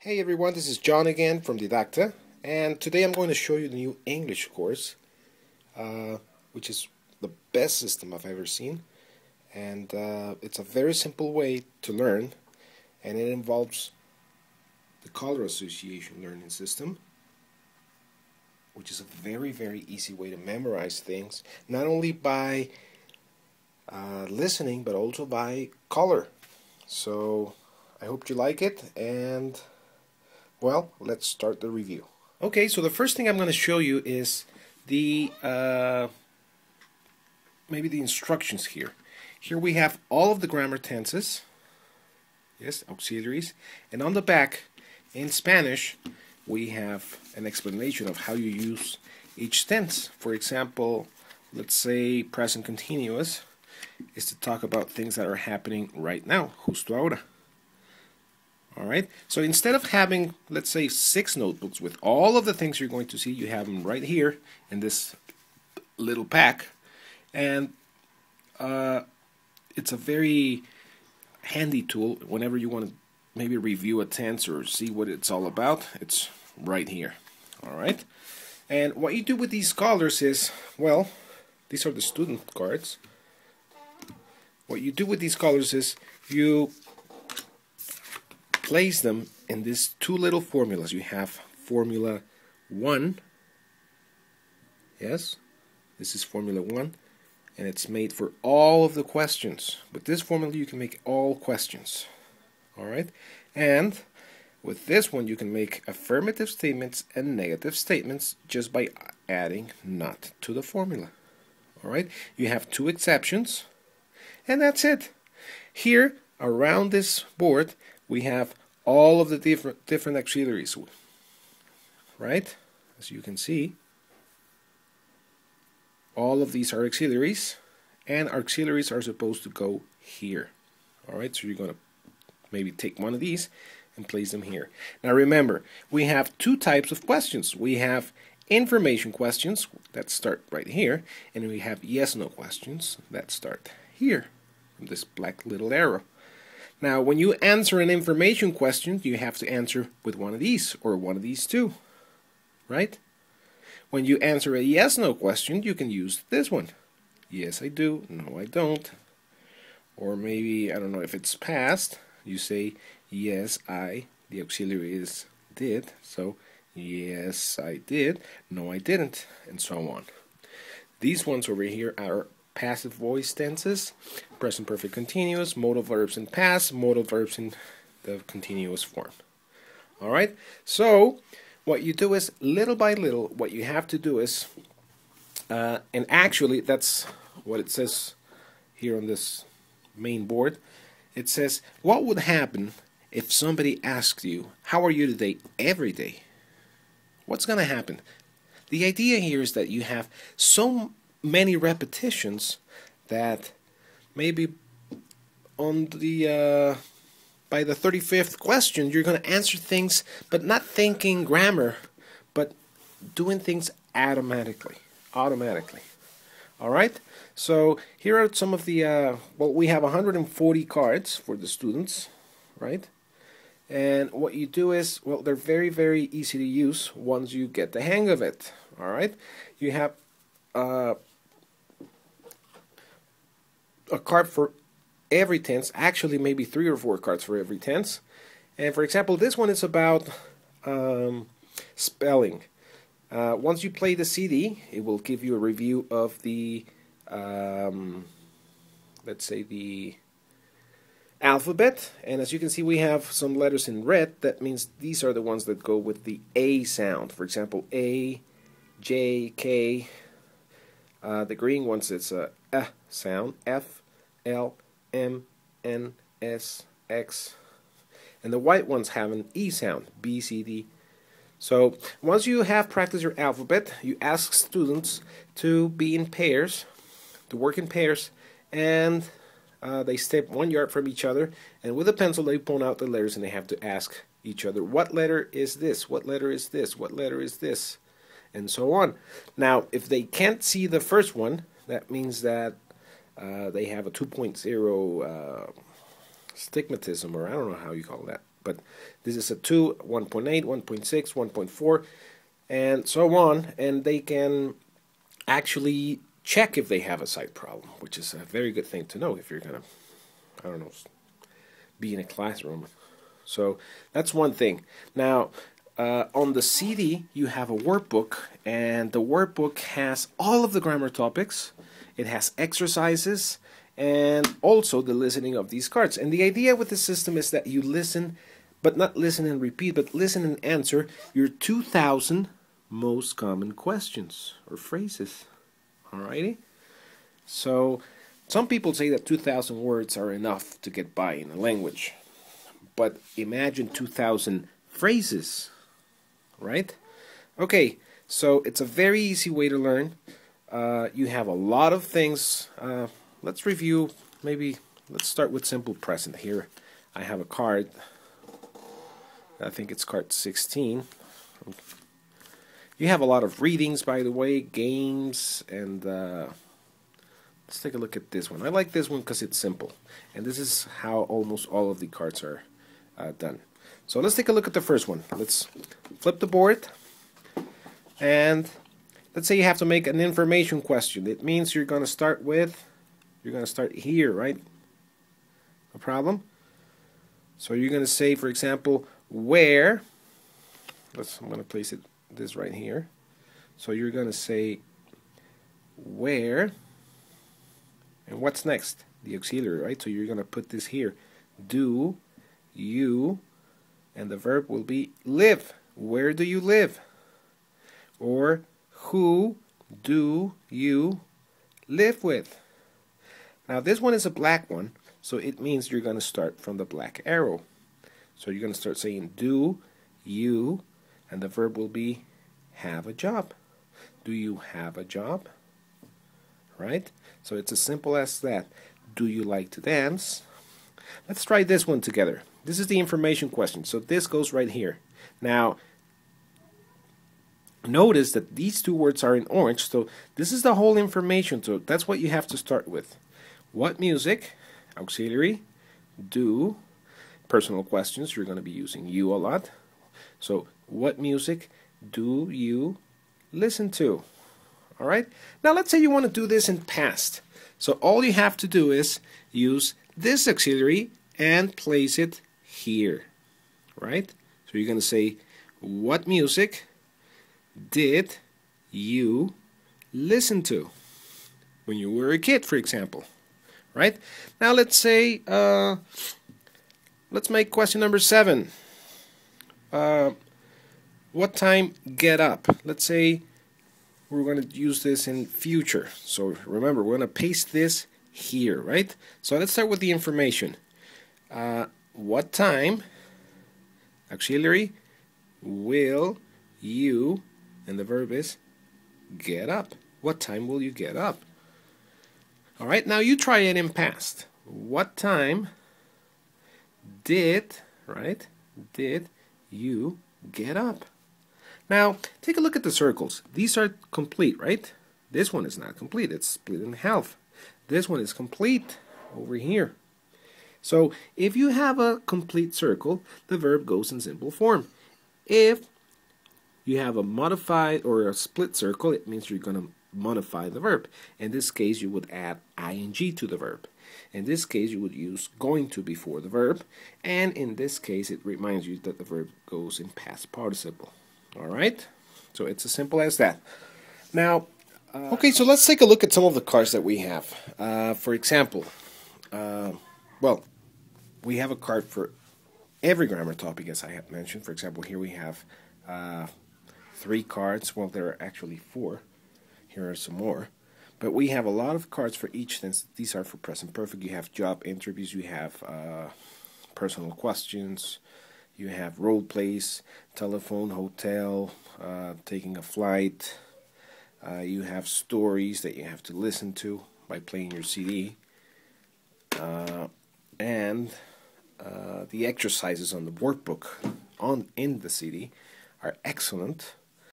Hey everyone, this is John again from Didacta, and today I'm going to show you the new English course, which is the best system I've ever seen, and it's a very simple way to learn, and it involves the color association learning system, which is a very easy way to memorize things, not only by listening but also by color. So I hope you like it, and well, let's start the review. Okay, so the first thing I'm going to show you is the maybe the instructions here. Here we have all of the grammar tenses, yes, auxiliaries, and on the back, in Spanish, we have an explanation of how you use each tense. For example, let's say present continuous is to talk about things that are happening right now, justo ahora. Alright, so instead of having, let's say, 6 notebooks with all of the things you're going to see, you have them right here in this little pack, and it's a very handy tool whenever you want to maybe review a tense or see what it's all about. It's right here. Alright, and what you do with these scholars is, well, these are the student cards. What you do with these scholars is you place them in these two little formulas. You have formula 1, yes, this is formula 1, and it's made for all of the questions. With this formula you can make all questions, alright, and with this one you can make affirmative statements and negative statements just by adding not to the formula. Alright, you have 2 exceptions, and that's it. Here around this board we have all of the different auxiliaries, right? As you can see, all of these are auxiliaries, and auxiliaries are supposed to go here. Alright, so you're going to maybe take one of these and place them here. Now remember, we have 2 types of questions. We have information questions that start right here, and we have yes/no questions that start here, from this black little arrow. Now, when you answer an information question, you have to answer with one of these, or one of these 2, right? When you answer a yes/no question, you can use this one. Yes, I do. No, I don't. Or maybe, I don't know, if it's past, you say, yes, I, the auxiliary is did, so yes, I did, no, I didn't, and so on. These ones over here are passive voice tenses, present perfect continuous, modal verbs in past, modal verbs in the continuous form. Alright, so what you do is, little by little, what you have to do is, and actually that's what it says here on this main board. It says, what would happen if somebody asked you, how are you today, every day? What's going to happen? The idea here is that you have so many repetitions that maybe on the by the 35th question you're going to answer things, but not thinking grammar, but doing things automatically. Alright, so here are some of the well, we have 140 cards for the students, right? And what you do is, well, they're very easy to use once you get the hang of it. Alright, you have a card for every tense, actually maybe 3 or 4 cards for every tense. And for example, this one is about spelling. Once you play the CD, it will give you a review of the let's say the alphabet, and as you can see we have some letters in red. That means these are the ones that go with the A sound. For example, A, J, K. The green ones, it's a sound, F, L, M, N, S, X, and the white ones have an E sound, B, C, D. So once you have practiced your alphabet, you ask students to be in pairs, to work in pairs, and they step 1 yard from each other, and with a pencil they point out the letters, and they have to ask each other, what letter is this, what letter is this, what letter is this, and so on. Now, if they can't see the first one, that means that they have a 2.0 stigmatism, or I don't know how you call that. but this is a 2, 1.8, 1.6, 1.4, and so on, and they can actually check if they have a sight problem, which is a very good thing to know if you're gonna, I don't know, be in a classroom. So that's one thing. Now, on the CD, you have a workbook, and the workbook has all of the grammar topics. It has exercises and also the listening of these cards. And the idea with the system is that you listen, but not listen and repeat, but listen and answer your 2,000 most common questions or phrases. Alrighty? So, some people say that 2,000 words are enough to get by in a language. But imagine 2,000 phrases, right? Okay, so it's a very easy way to learn. You have a lot of things. Let's review, maybe let's start with simple present here. I have a card. I think it's card 16. You have a lot of readings, by the way, games, and let's take a look at this one. I like this one because it's simple. And this is how almost all of the cards are done. So let's take a look at the first one. Let's flip the board. And let's say you have to make an information question. It means you're going to start with, you're going to start here, right? No problem. So you're going to say, for example, where. I'm going to place this right here. So you're going to say where. And what's next? The auxiliary, right? So you're going to put this here. Do you, and the verb will be live. Where do you live? Or who do you live with? Now this one is a black one, so it means you're going to start from the black arrow. So you're going to start saying do you, and the verb will be have a job. Do you have a job? Right? So it's as simple as that. Do you like to dance? Let's try this one together. This is the information question. So this goes right here. Now, notice that these two words are in orange. So this is the whole information. So that's what you have to start with. What music? Auxiliary. Do. Personal questions. You're going to be using you a lot. So what music do you listen to? Alright? Now let's say you want to do this in past. So all you have to do is use this auxiliary and place it here. Right? So you're going to say, what music did you listen to when you were a kid, for example? Right? Now let's say, let's make question number 7. What time get up? Let's say we're going to use this in future. So remember, we're going to paste this here, right? So let's start with the information. What time, auxiliary, will you, and the verb is get up. What time will you get up? Alright, now you try it in past. What time did, right, did you get up? Now, take a look at the circles. These are complete, right? This one is not complete. It's split in half. This one is complete over here. So, if you have a complete circle, the verb goes in simple form. If you have a modified or a split circle, it means you're going to modify the verb. In this case, you would add ing to the verb. In this case, you would use going to before the verb. And in this case, it reminds you that the verb goes in past participle. Alright? So it's as simple as that. Now, okay, so let's take a look at some of the cards that we have. For example, well, we have a card for every grammar topic, as I have mentioned. For example, here we have 3 cards. Well, there are actually 4. Here are some more. But we have a lot of cards for each, since these are for present perfect. You have job interviews, you have personal questions, you have role plays, telephone, hotel, taking a flight. You have stories that you have to listen to by playing your CD. And the exercises on the workbook in the CD are excellent.